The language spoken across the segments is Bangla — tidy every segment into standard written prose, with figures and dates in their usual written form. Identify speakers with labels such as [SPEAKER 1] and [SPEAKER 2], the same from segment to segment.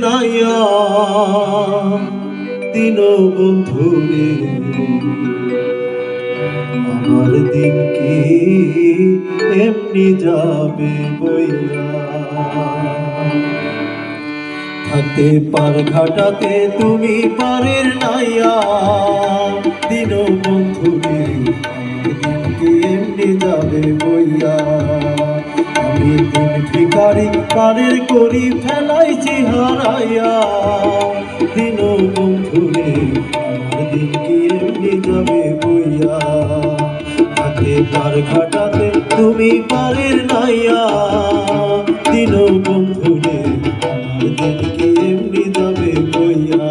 [SPEAKER 1] নাইয়া দিন বন্ধুরে আমার দিন কি এমনি যাবে বইয়া থাকতে পার ঘাটাতে তুমি পারের নাইয়া দিন বন্ধুরে আমার দিন কি এমনি যাবে বইয়া আমি দিন ভিখারি পারের করি ফেলাইছি হারাইয়া দিন বন্ধুরে আমার দিন কি এমনি যাবে বইয়া থাকতে পার ঘাটাতে তুমি পারের নাইয়া দিন বন্ধুরে আমার দিন কি এমনি যাবে বইয়া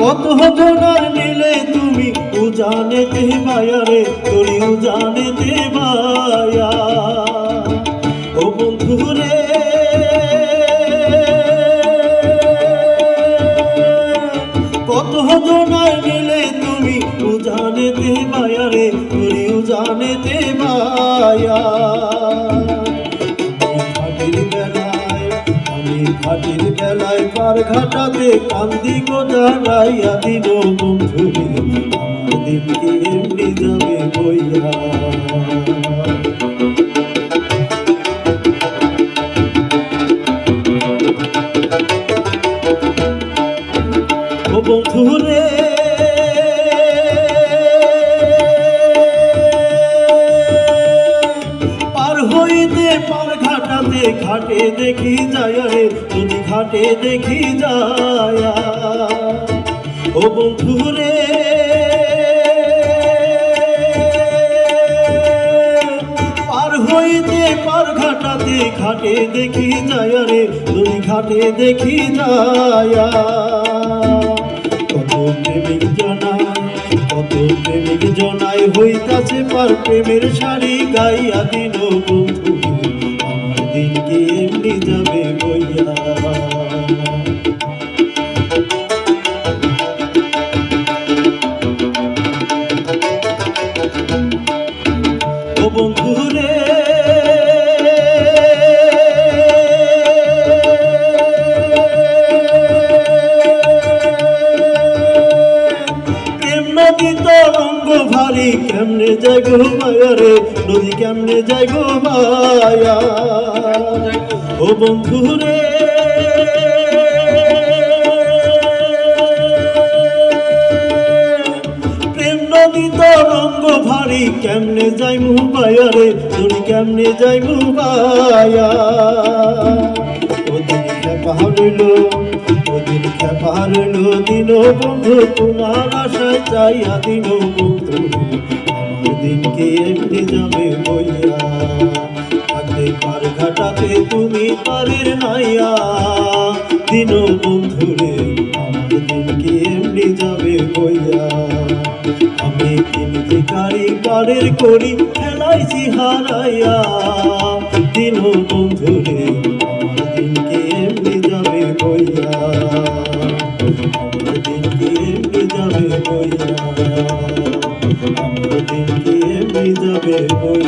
[SPEAKER 1] কত জনার মিলে তুমি উজানেতে বায়ারে তোরি উজানেতে বায়া ও বন্ধুরে কত জনার মিলে তুমি উজানেতে বায়ারে তোরি উজানেতে বায়া ঘাটির বেলায় পার ঘাটাতে কান্দি গোজারাইয়া দিন বন্ধুরে আমার দিন কি এমনি যাবে বইয়া ও বন্ধুরে পার হইতে পার ঘাটাতে ঘাটে দেখি যায় রে যদি ঘাটে দেখি যায় ও বন্ধুরে পার হইতে পার ঘাটাতে ঘাটে দেখি যায় রে যদি ঘাটে দেখি যায় কত প্রেমিক জনায় হইতাছে পার প্রেমের শাড়ি গাইয়া দিন বন্ধু আমার দিন কি এমনি যাবে বইয়া ও বন্ধুরে নদী তরঙ্গ ভারী কেমনে যাই গো মায়া রে নদী কেমনে যাই গো মায়া ও বন্ধুরে প্রেম নদী তরঙ্গ ভারী কেমনে যাই মায়া রে নদী কেমনে যাই মায়া ওদিন খেপা হইল ওদিন খেপা হইল দিন বন্ধু তোমার আশায় চাইয়া দিন বন্ধু আমার দিন কি এমনি যাবে বইয়া থাকতে পার ঘাটাতে তুমি পারের নাইয়া দিন বন্ধুরে আমার দিন কি এমনি যাবে বইয়া আমি দিন ভিখারি পারের করি ফেলাইছি হারাইয়া দিন বন্ধুরে আমার দিন কি এমনি যাবে বইয়া আমার দিন কি এমনি যাবে বইয়া আমার দিন কি এমনি যাবে বইয়া।